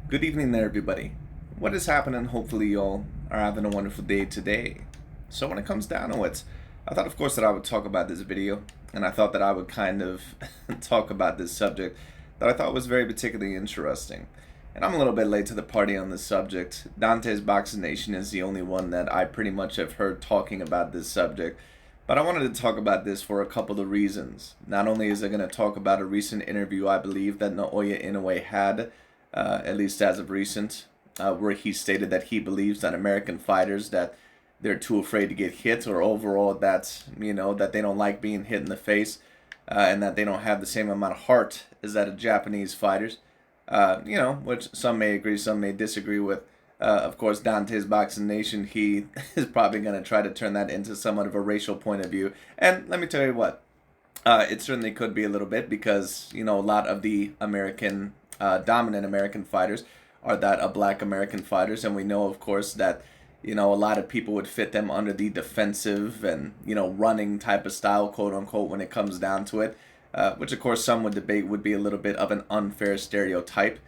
Good evening there, everybody. What is happening? Hopefully, y'all are having a wonderful day today. So, when it comes down to it, I thought, of course, that I would talk about this video, and I thought that I would kind of talk about this subject that I thought was very particularly interesting. And I'm a little bit late to the party on this subject. Dante's Boxing Nation is the only one that I pretty much have heard talking about this subject. But I wanted to talk about this for a couple of reasons. Not only is it going to talk about a recent interview I believe that Naoya Inoue had, at least as of recent, where he stated that he believes that American fighters that they're too afraid to get hit, or overall that that they don't like being hit in the face, and that they don't have the same amount of heart as that of Japanese fighters. Which some may agree, some may disagree with. Of course, Dante's Boxing Nation, he is probably going to try to turn that into somewhat of a racial point of view. And let me tell you what, it certainly could be a little bit because, a lot of the dominant American fighters are that of black American fighters. And we know, of course, that, a lot of people would fit them under the defensive and, running type of style, quote unquote, when it comes down to it. Which, of course, some would debate would be a little bit of an unfair stereotype.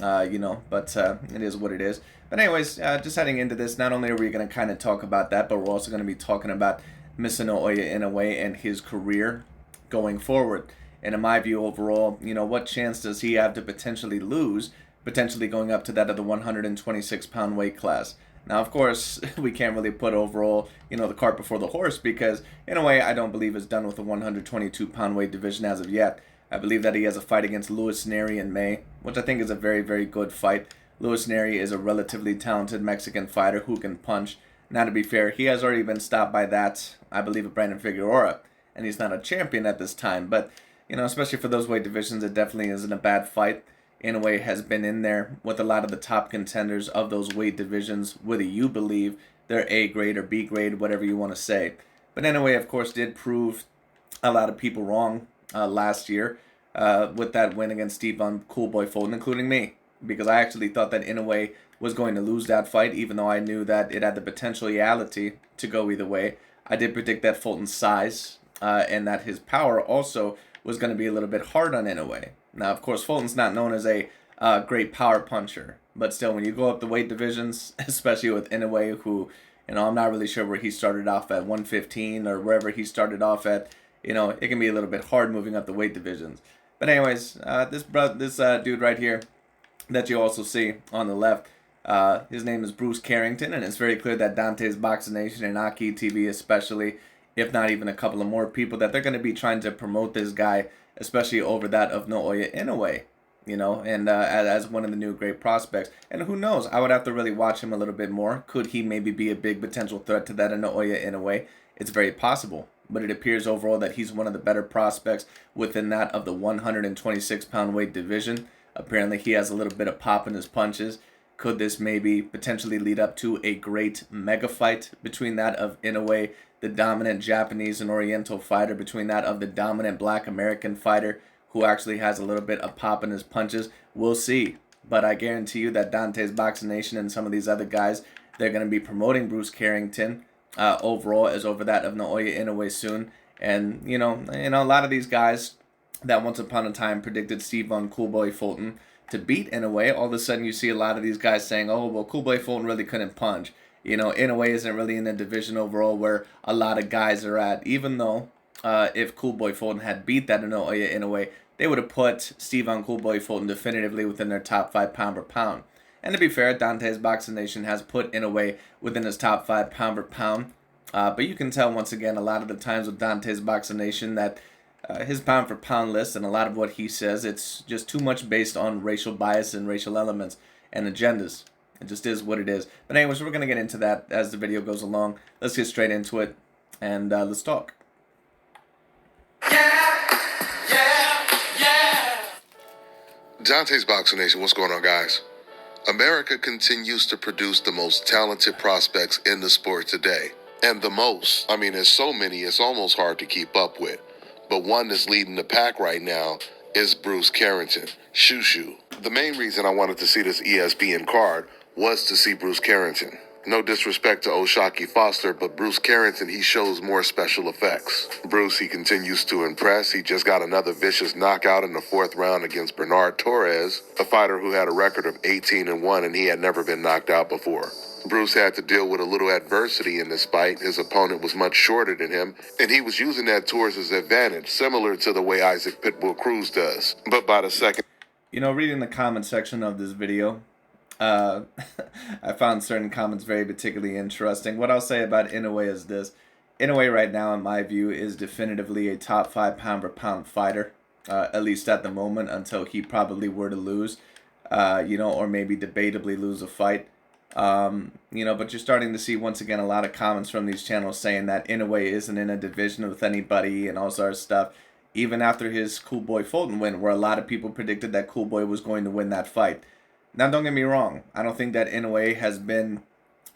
But it is what it is. But anyways, just heading into this, not only are we going to kind of talk about that, but we're also going to be talking about Mr. Naoya Inoue and his career going forward. And in my view, overall, what chance does he have to potentially lose, potentially going up to that of the 126-pound weight class? Now, of course, we can't really put overall, the cart before the horse because, in a way, I don't believe it's done with the 122-pound weight division as of yet. I believe that he has a fight against Luis Neri in May, which I think is a very, very good fight. Luis Neri is a relatively talented Mexican fighter who can punch. Now, to be fair, he has already been stopped by that, I believe, of Brandon Figueroa, and he's not a champion at this time. But, especially for those weight divisions, it definitely isn't a bad fight. Inoue has been in there with a lot of the top contenders of those weight divisions, whether you believe they're A grade or B grade, whatever you want to say. But Inoue, of course, did prove a lot of people wrong last year with that win against Stephen Coolboy Fulton, including me, because I actually thought that Inoue was going to lose that fight, even though I knew that it had the potentiality to go either way. I did predict that Fulton's size and that his power also was going to be a little bit hard on Inoue. Now, of course, Fulton's not known as a great power puncher, but still, when you go up the weight divisions, especially with Inoue, who, I'm not really sure where he started off at 115 or wherever he started off at, it can be a little bit hard moving up the weight divisions. But anyways, this dude right here that you also see on the left, his name is Bruce Carrington, and it's very clear that Dante's Boxing Nation and Aki TV especially, if not even a couple of more people, that they're going to be trying to promote this guy, especially over that of Naoya Inoue, and as one of the new great prospects. And who knows, I would have to really watch him a little bit more. Could he maybe be a big potential threat to that of Naoya Inoue? It's very possible. But it appears overall that he's one of the better prospects within that of the 126-pound weight division. Apparently, he has a little bit of pop in his punches. Could this maybe potentially lead up to a great mega fight between that of Inoue, the dominant Japanese and Oriental fighter, between that of the dominant Black American fighter who actually has a little bit of pop in his punches? We'll see. But I guarantee you that Dante's Boxing Nation and some of these other guys, they're going to be promoting Bruce Carrington overall as over that of Naoya Inoue soon. And, a lot of these guys that once upon a time predicted Stephen Coolboy Fulton to beat Inoue, all of a sudden you see a lot of these guys saying, oh, well, Coolboy Fulton really couldn't punch. Inoue isn't really in the division overall where a lot of guys are at, even though if Coolboy Fulton had beat that Naoya Inoue, they would have put Stephen Coolboy Fulton definitively within their top 5 pound per pound. And to be fair, Dante's Boxing Nation has put Inoue within his top 5 pound per pound. But you can tell once again a lot of the times with Dante's Boxing Nation that his pound for pound list and a lot of what he says, it's just too much based on racial bias and racial elements and agendas. It just is what it is. But anyways, we're going to get into that as the video goes along. Let's get straight into it and let's talk. Dante's Boxing Nation, what's going on, guys? America continues to produce the most talented prospects in the sport today. And the most. I mean, there's so many, it's almost hard to keep up with. But one that's leading the pack right now is Bruce Carrington, Shoo Shoo. The main reason I wanted to see this ESPN card was to see Bruce Carrington. No disrespect to Oshaki Foster, but Bruce Carrington, he shows more special effects. Bruce, he continues to impress. He just got another vicious knockout in the 4th round against Bernard Torres, a fighter who had a record of 18-1 and he had never been knocked out before. Bruce had to deal with a little adversity in this fight. His opponent was much shorter than him, and he was using that towards his advantage, similar to the way Isaac Pitbull Cruz does. But by the second... You know, reading the comment section of this video, I found certain comments very particularly interesting. What I'll say about Inoue is this. Inoue right now, in my view, is definitively a top 5 pound-for-pound fighter, at least at the moment, until he probably were to lose, you know, or maybe debatably lose a fight. You know, but you're starting to see, once again, a lot of comments from these channels saying that Inoue isn't in a division with anybody and all sorts of stuff, even after his Cool Boy Fulton win, where a lot of people predicted that Cool Boy was going to win that fight. Now, don't get me wrong. I don't think that Inoue has been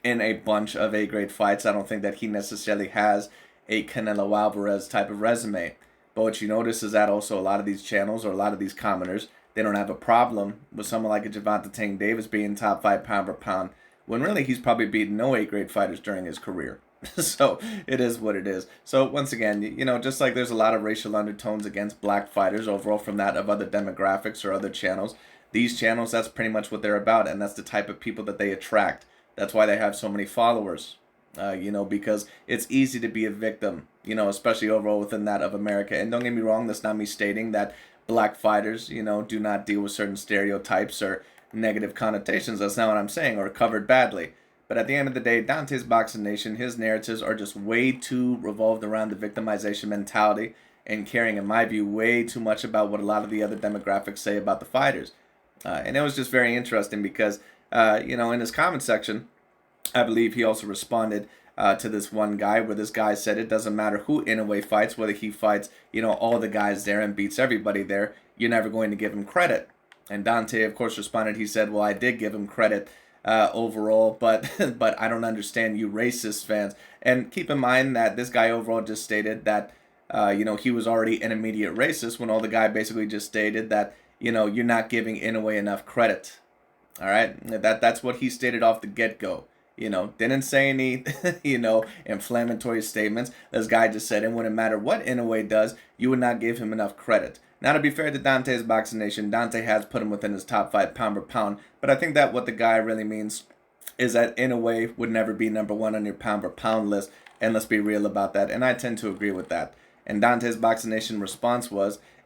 in a bunch of A-grade fights. I don't think that he necessarily has a Canelo Alvarez type of resume. But what you notice is that also a lot of these channels or a lot of these commenters, they don't have a problem with someone like a Gervonta Tank Davis being top 5 pound for pound, when really he's probably beaten no A-grade fighters during his career. So it is what it is. So once again, you know, just like there's a lot of racial undertones against black fighters overall from that of other demographics or other channels, these channels, that's pretty much what they're about, and that's the type of people that they attract. That's why they have so many followers, you know, because it's easy to be a victim, you know, especially overall within that of America. And don't get me wrong, that's not me stating that black fighters, you know, do not deal with certain stereotypes or negative connotations. That's not what I'm saying, or covered badly. But at the end of the day, Dante's Boxing Nation, his narratives are just way too revolved around the victimization mentality and caring, in my view, way too much about what a lot of the other demographics say about the fighters. And it was just very interesting because, you know, in his comment section, I believe he also responded to this one guy where this guy said it doesn't matter who Inoue fights, whether he fights, you know, all the guys there and beats everybody there, you're never going to give him credit. And Dante, of course, responded. He said, well, I did give him credit overall, but I don't understand you racist fans. And keep in mind that this guy overall just stated that, you know, he was already an immediate racist when all the guy basically just stated that, you know, you're not giving Inoue enough credit. All right, that's what he stated off the get-go. You know, didn't say any, you know, inflammatory statements. This guy just said it wouldn't matter what Inoue does, you would not give him enough credit. Now, to be fair to Dante's Boxing Nation, Dante has put him within his top 5 pound for pound, but I think that what the guy really means is that Inoue would never be number 1 on your pound for pound list, and let's be real about that, and I tend to agree with that. And Dante's Boxing Nation response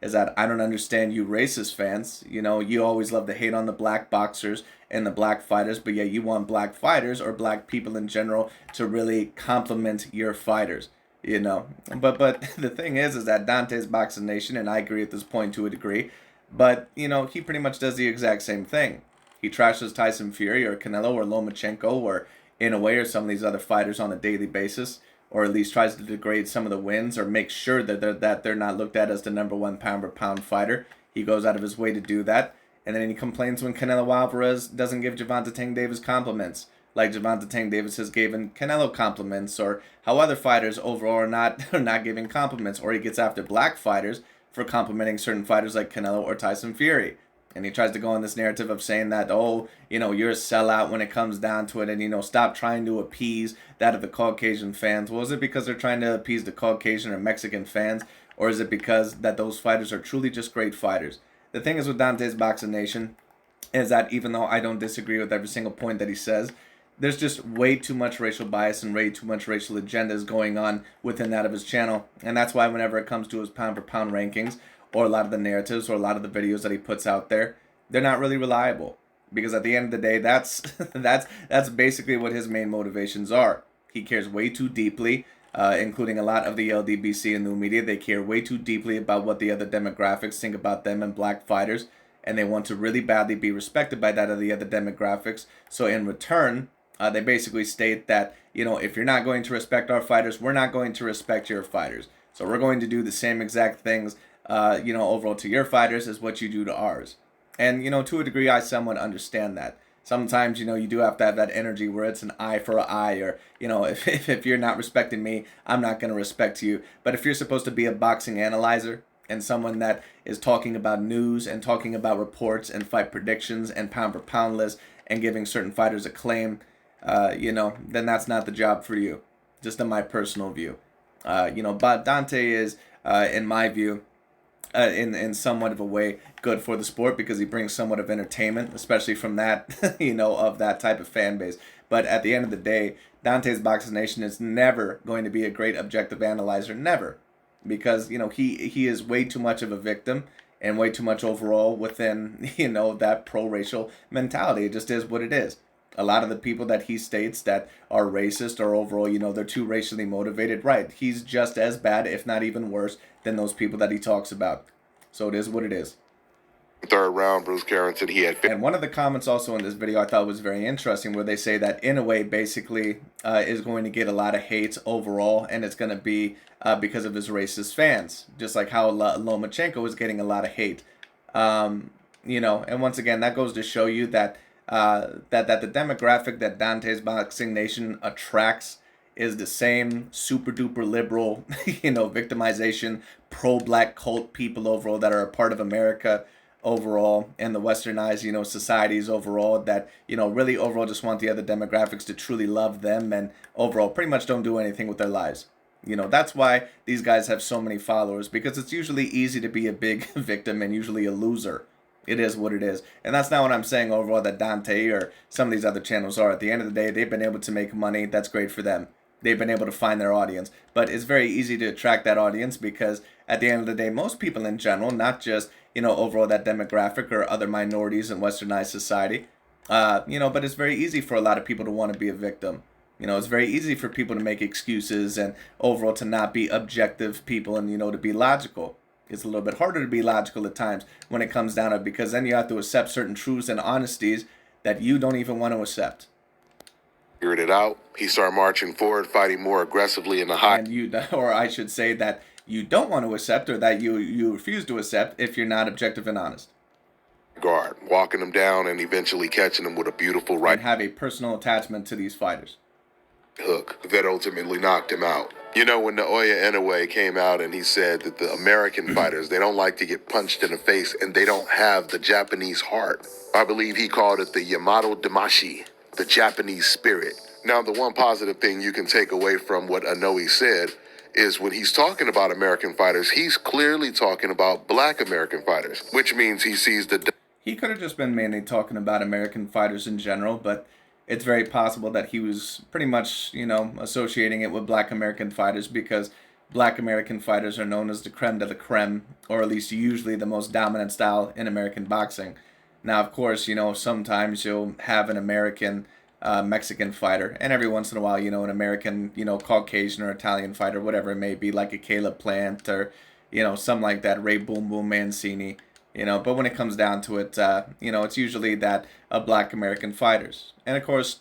is that I don't understand you racist fans. You know, you always love to hate on the black boxers and the black fighters, but yet you want black fighters or black people in general to really compliment your fighters. You know, but the thing is that Dante's Boxing Nation, and I agree at this point to a degree, but, you know, he pretty much does the exact same thing. He trashes Tyson Fury or Canelo or Lomachenko or Inoue or some of these other fighters on a daily basis, or at least tries to degrade some of the wins or make sure that they're not looked at as the number 1 pound for pound fighter. He goes out of his way to do that, and then he complains when Canelo Alvarez doesn't give Gervonta Tank Davis compliments, like Gervonta Tank Davis has given Canelo compliments, or how other fighters overall are not giving compliments, or he gets after black fighters for complimenting certain fighters like Canelo or Tyson Fury. And he tries to go on this narrative of saying that, oh, you know, you're a sellout when it comes down to it, and, you know, stop trying to appease that of the Caucasian fans. Well, is it because they're trying to appease the Caucasian or Mexican fans, or is it because that those fighters are truly just great fighters? The thing is with Dante's Boxing Nation is that even though I don't disagree with every single point that he says, there's just way too much racial bias and way too much racial agendas going on within that of his channel. And that's why whenever it comes to his pound for pound rankings, or a lot of the narratives or a lot of the videos that he puts out there, they're not really reliable. Because at the end of the day, that's basically what his main motivations are. He cares way too deeply, including a lot of the LDBC and new media. They care way too deeply about what the other demographics think about them and black fighters, and they want to really badly be respected by that of the other demographics. So in return, they basically state that, you know, if you're not going to respect our fighters, we're not going to respect your fighters. So we're going to do the same exact things, you know, overall to your fighters as what you do to ours. And, you know, to a degree, I somewhat understand that. Sometimes, you know, you do have to have that energy where it's an eye for an eye, or, you know, if you're not respecting me, I'm not going to respect you. But if you're supposed to be a boxing analyzer and someone that is talking about news and talking about reports and fight predictions and pound for pound lists and giving certain fighters acclaim, then that's not the job for you. Just in my personal view. But Dante is, in my view, in somewhat of a way, good for the sport because he brings somewhat of entertainment, especially from that, of that type of fan base. But at the end of the day, Dante's Boxing Nation is never going to be a great objective analyzer, never, because he is way too much of a victim and way too much overall within that pro-racial mentality. It just is what it is. A lot of the people that he states that are racist or overall, they're too racially motivated. Right. He's just as bad, if not even worse, than those people that he talks about. So it is what it is. Third round, Bruce Carrington, he had... And one of the comments also in this video I thought was very interesting, where they say that Inoue basically is going to get a lot of hate overall, and it's going to be because of his racist fans, just like how Lomachenko is getting a lot of hate. And once again, that goes to show you that that the demographic that Dante's Boxing Nation attracts is the same super duper liberal, victimization, pro-black cult people overall that are a part of America overall and the westernized, societies overall that, really overall just want the other demographics to truly love them and overall pretty much don't do anything with their lives. That's why these guys have so many followers, because it's usually easy to be a big victim and usually a loser. It is what it is. And that's not what I'm saying overall that Dante or some of these other channels are. At the end of the day, they've been able to make money. That's great for them. They've been able to find their audience. But it's very easy to attract that audience because at the end of the day, most people in general, not just, overall that demographic or other minorities in westernized society, but it's very easy for a lot of people to want to be a victim. It's very easy for people to make excuses and overall to not be objective people and, to be logical. It's a little bit harder to be logical at times when it comes down to it, because then you have to accept certain truths and honesties that you don't even want to accept. Figured it out. He started marching forward, fighting more aggressively in the high. And or I should say that you don't want to accept, or that you refuse to accept if you're not objective and honest. Guard, walking him down and eventually catching him with a beautiful right. And have a personal attachment to these fighters. Hook that ultimately knocked him out. When Naoya Inoue came out and he said that the American fighters, they don't like to get punched in the face and they don't have the Japanese heart. I believe he called it the Yamato Damashi, the Japanese spirit. Now, the one positive thing you can take away from what Inoue said is when he's talking about American fighters, he's clearly talking about black American fighters, which means he sees the... He could have just been mainly talking about American fighters in general, but it's very possible that he was pretty much, associating it with black American fighters because black American fighters are known as the creme de la creme, or at least usually the most dominant style in American boxing. Now, of course, sometimes you'll have an American Mexican fighter, and every once in a while, an American, Caucasian or Italian fighter, whatever it may be, like a Caleb Plant or, something like that, Ray Boom Boom Mancini. But when it comes down to it, it's usually that black American fighters, and of course,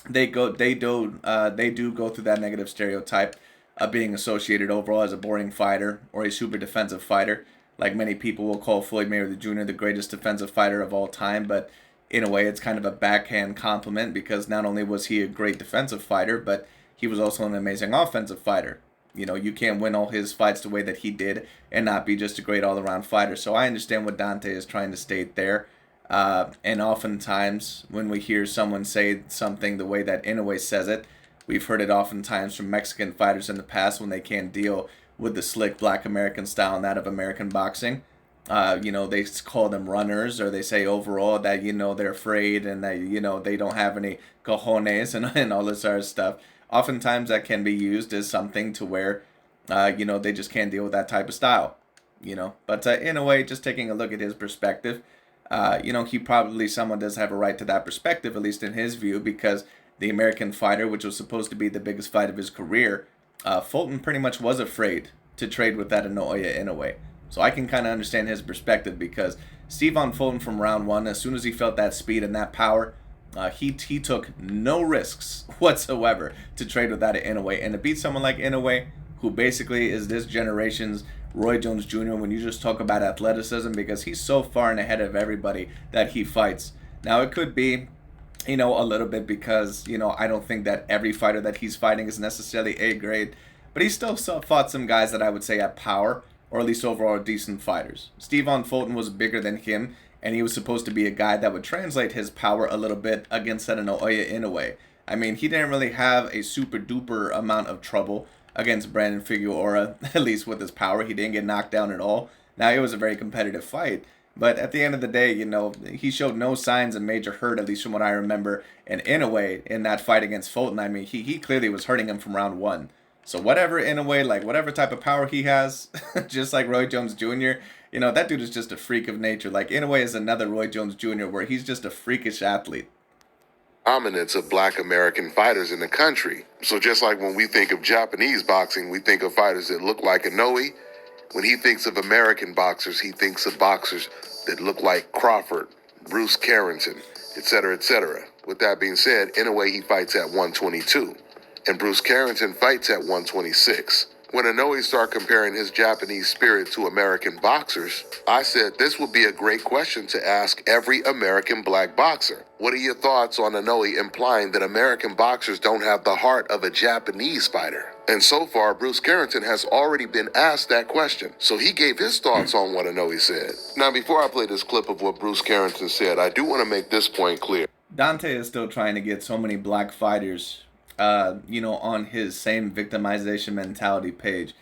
they do go through that negative stereotype of being associated overall as a boring fighter or a super defensive fighter. Like many people will call Floyd Mayweather Jr. the greatest defensive fighter of all time, but in a way, it's kind of a backhand compliment because not only was he a great defensive fighter, but he was also an amazing offensive fighter. You can't win all his fights the way that he did and not be just a great all-around fighter. So I understand what Dante is trying to state there. And oftentimes, when we hear someone say something the way that Inoue says it, we've heard it oftentimes from Mexican fighters in the past when they can't deal with the slick black American style and that of American boxing. They call them runners, or they say overall that, they're afraid and that, they don't have any cojones and all this other stuff. Oftentimes that can be used as something to where, they just can't deal with that type of style, But in a way, just taking a look at his perspective, he probably, someone does have a right to that perspective, at least in his view, because the American fighter, which was supposed to be the biggest fight of his career, Fulton pretty much was afraid to trade with that Naoya Inoue. So I can kind of understand his perspective because Stephon Fulton from round one, as soon as he felt that speed and that power, he took no risks whatsoever to trade with that Inoue. And to beat someone like Inoue, who basically is this generation's Roy Jones Jr. when you just talk about athleticism, because he's so far and ahead of everybody that he fights. Now, it could be, a little bit because, I don't think that every fighter that he's fighting is necessarily A grade, but he still fought some guys that I would say have power, or at least overall decent fighters. Stephon Fulton was bigger than him, and he was supposed to be a guy that would translate his power a little bit against that Naoya Inoue. I mean, he didn't really have a super duper amount of trouble against Brandon Figueroa, at least with his power. He didn't get knocked down at all. Now, it was a very competitive fight. But at the end of the day, you know, he showed no signs of major hurt, at least from what I remember. And Inoue, in that fight against Fulton, I mean, he clearly was hurting him from round one. So whatever Inoue, like whatever type of power he has, just like Roy Jones Jr., you know, that dude is just a freak of nature. Like Inoue is another Roy Jones Jr. where he's just a freakish athlete. Dominance of black American fighters in the country. So just like when we think of Japanese boxing, we think of fighters that look like Inoue. When he thinks of American boxers, he thinks of boxers that look like Crawford, Bruce Carrington, etc., etc. With that being said, Inoue, he fights at 122, and Bruce Carrington fights at 126. When Inoue started comparing his Japanese spirit to American boxers, I said this would be a great question to ask every American black boxer. What are your thoughts on Inoue implying that American boxers don't have the heart of a Japanese fighter? And so far, Bruce Carrington has already been asked that question, so he gave his thoughts on what Inoue said. Now, before I play this clip of what Bruce Carrington said, I do want to make this point clear. Dante is still trying to get so many black fighters you know, on his same victimization mentality page.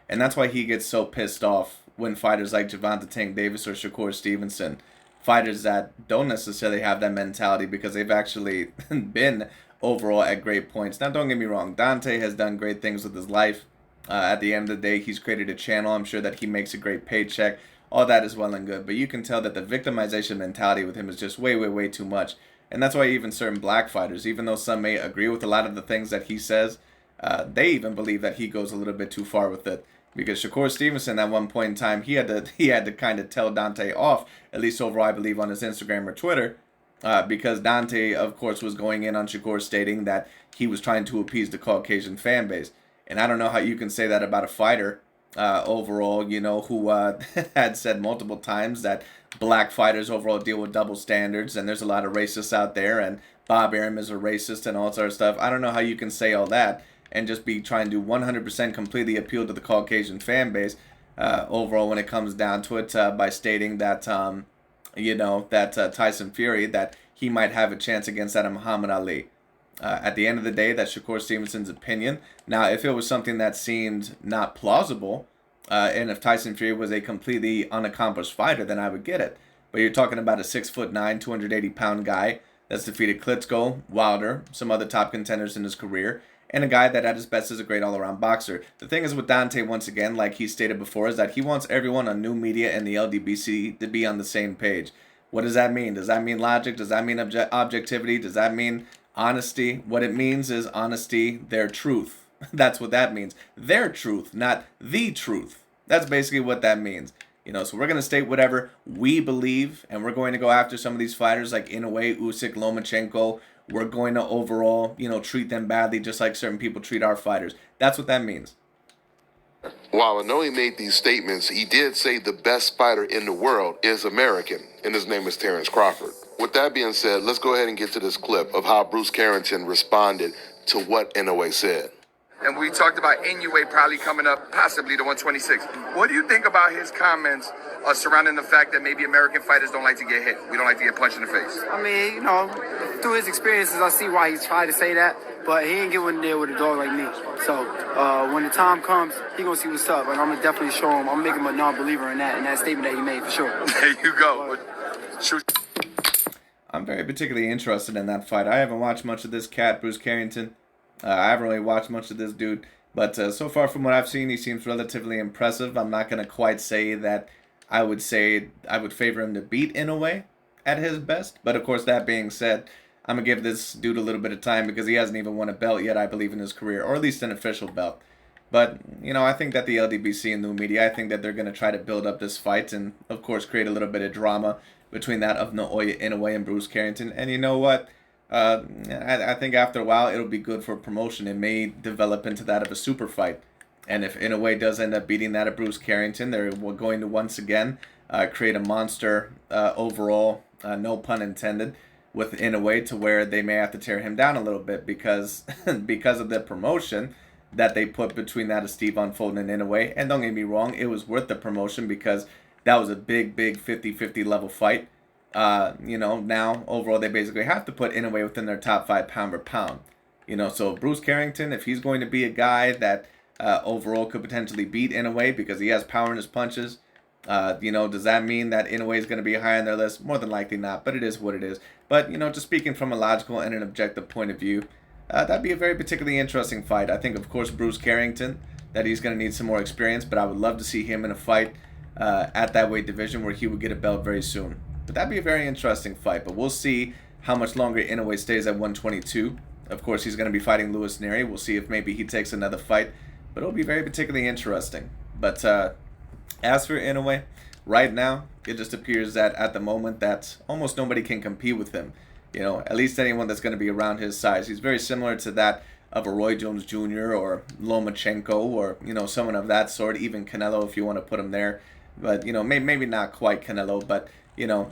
And that's why he gets so pissed off when fighters like Gervonta Tank Davis or Shakur Stevenson, fighters that don't necessarily have that mentality because they've actually been overall at great points. Now, don't get me wrong, Dante has done great things with his life. At the end of the day, he's created a channel. I'm sure that he makes a great paycheck. All that is well and good. But you can tell that the victimization mentality with him is just way, way, way too much. And that's why even certain black fighters, even though some may agree with a lot of the things that he says, they even believe that he goes a little bit too far with it. Because Shakur Stevenson, at one point in time, he had to kind of tell Dante off, at least overall, I believe, on his Instagram or Twitter, because Dante, of course, was going in on Shakur stating that he was trying to appease the Caucasian fan base. And I don't know how you can say that about a fighter overall, you know, who had said multiple times that black fighters overall deal with double standards, and there's a lot of racists out there, and Bob Arum is a racist and all sort of stuff. I don't know how you can say all that and just be trying to 100% completely appeal to the Caucasian fan base overall when it comes down to it by stating that, you know, that Tyson Fury, that he might have a chance against that of Muhammad Ali. At the end of the day, that's Shakur Stevenson's opinion. Now, if it was something that seemed not plausible, and if Tyson Fury was a completely unaccomplished fighter, then I would get it. But you're talking about a 6'9", 280-pound guy that's defeated Klitschko, Wilder, some other top contenders in his career, and a guy that at his best is a great all-around boxer. The thing is with Dante, once again, like he stated before, is that he wants everyone on new media and the LDBC to be on the same page. What does that mean? Does that mean logic? Does that mean objectivity? Does that mean honesty? What it means is honesty, their truth. That's what that means. Their truth, not the truth. That's basically what that means. You know, so we're going to state whatever we believe, and we're going to go after some of these fighters like Inoue, Usyk, Lomachenko. We're going to overall, you know, treat them badly just like certain people treat our fighters. That's what that means. While Inoue made these statements, he did say the best fighter in the world is American, and his name is Terence Crawford. With that being said, let's go ahead and get to this clip of how Bruce Carrington responded to what Inoue said. And we talked about Inoue probably coming up possibly to 126. What do you think about his comments surrounding the fact that maybe American fighters don't like to get hit? We don't like to get punched in the face. I mean, you know, through his experiences, I see why he's tried to say that, but he ain't getting there with a dog like me. So when the time comes, he gonna see what's up, and I'm gonna definitely show him. I'm making him a non-believer in that statement that he made for sure. There you go. Shoot. I'm very particularly interested in that fight. I haven't watched much of this cat, Bruce Carrington. I haven't really watched much of this dude, but so far from what I've seen, he seems relatively impressive. I'm not going to quite say that I would favor him to beat Inoue at his best, but of course, that being said, I'm going to give this dude a little bit of time because he hasn't even won a belt yet, I believe, in his career, or at least an official belt. But, you know, I think that the LDBC and new media, I think that they're going to try to build up this fight and, of course, create a little bit of drama between that of Naoya Inoue and Bruce Carrington. And you know what? I think after a while it'll be good for promotion. It may develop into that of a super fight. And if Inoue does end up beating that of Bruce Carrington, they're going to once again create a monster overall, no pun intended, with Inoue to where they may have to tear him down a little bit because because of the promotion that they put between that of Steven Fulton and Inoue. And don't get me wrong, it was worth the promotion because that was a big 50-50 level fight. You know, now overall they basically have to put Inoue within their top 5 pound for pound. So Bruce Carrington, if he's going to be a guy that overall could potentially beat Inoue because he has power in his punches, does that mean that Inoue is going to be high on their list? More than likely not, but it is what it is. But, just speaking from a logical and an objective point of view, that'd be a very particularly interesting fight. I think, of course, Bruce Carrington, that he's going to need some more experience, but I would love to see him in a fight at that weight division where he would get a belt very soon. But that'd be a very interesting fight, but we'll see how much longer Inoue stays at 122. Of course, he's going to be fighting Luis Neri. We'll see if maybe he takes another fight, but it'll be very particularly interesting. But as for Inoue, right now, it just appears that at the moment that almost nobody can compete with him. At least anyone that's going to be around his size. He's very similar to that of a Roy Jones Jr. or Lomachenko or, someone of that sort, even Canelo if you want to put him there. But, maybe not quite Canelo, but,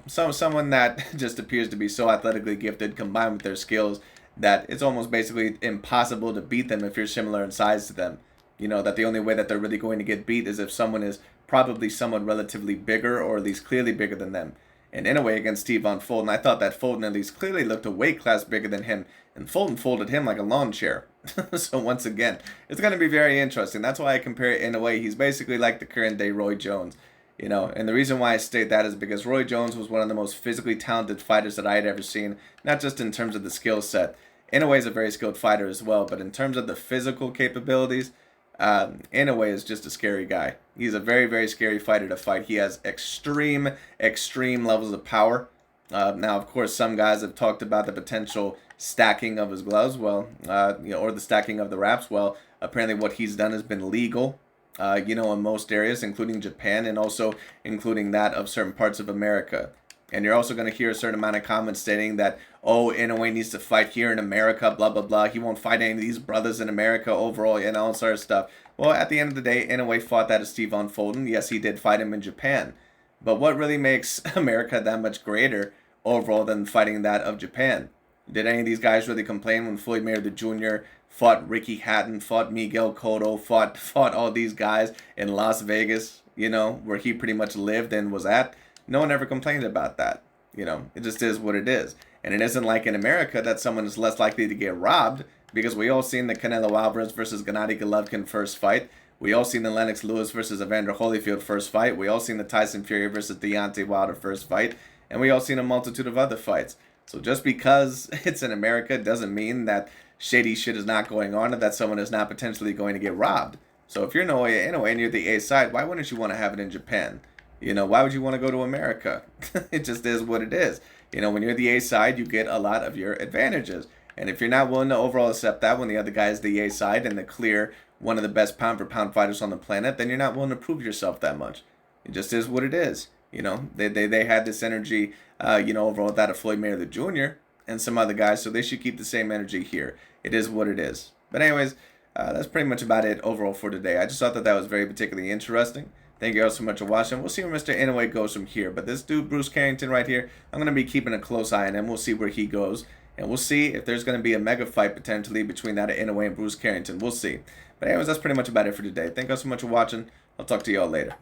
someone that just appears to be so athletically gifted combined with their skills that it's almost basically impossible to beat them if you're similar in size to them. That the only way that they're really going to get beat is if someone is probably somewhat relatively bigger or at least clearly bigger than them. And Inoue against Stephon Fulton, I thought that Fulton at least clearly looked a weight class bigger than him, and Fulton folded him like a lawn chair. So once again, it's going to be very interesting. That's why I compare Inoue. He's basically like the current day Roy Jones. And the reason why I state that is because Roy Jones was one of the most physically talented fighters that I had ever seen, not just in terms of the skill set. Inoue is a very skilled fighter as well, but in terms of the physical capabilities, Inoue is just a scary guy. He's a very, very scary fighter to fight. He has extreme levels of power. Now, of course, some guys have talked about the potential stacking of his gloves, or the stacking of the wraps. Well, apparently what he's done has been legal, in most areas, including Japan and also including that of certain parts of America. And you're also going to hear a certain amount of comments stating that, oh, Inoue needs to fight here in America, blah, blah, blah. He won't fight any of these brothers in America overall, and all sort of stuff. Well, at the end of the day, Inoue fought that as Stephon Fulton. Yes, he did fight him in Japan. But what really makes America that much greater overall than fighting that of Japan? Did any of these guys really complain when Floyd Mayweather Jr. fought Ricky Hatton, fought Miguel Cotto, fought all these guys in Las Vegas, where he pretty much lived and was at? No one ever complained about that. It just is what it is. And it isn't like in America that someone is less likely to get robbed, because we all seen the Canelo Alvarez versus Gennady Golovkin first fight. We all seen the Lennox Lewis versus Evander Holyfield first fight. We all seen the Tyson Fury versus Deontay Wilder first fight. And we all seen a multitude of other fights. So just because it's in America doesn't mean that shady shit is not going on and that someone is not potentially going to get robbed. So if you're Naoya Inoue and you're the A side, why wouldn't you want to have it in Japan? Why would you want to go to America? It just is what it is. When you're the A side, you get a lot of your advantages. And if you're not willing to overall accept that when the other guy is the A side and the clear one of the best pound for pound fighters on the planet, then you're not willing to prove yourself that much. It just is what it is. They had this energy, overall that of Floyd Mayweather Jr. and some other guys, so they should keep the same energy here. It is what it is. But anyways, that's pretty much about it overall for today. I just thought that was very particularly interesting. Thank you all so much for watching. We'll see where Mr. Inoue goes from here. But this dude, Bruce Carrington right here, I'm going to be keeping a close eye on him. We'll see where he goes. And we'll see if there's going to be a mega fight potentially between that of Inoue and Bruce Carrington. We'll see. But anyways, that's pretty much about it for today. Thank you all so much for watching. I'll talk to you all later.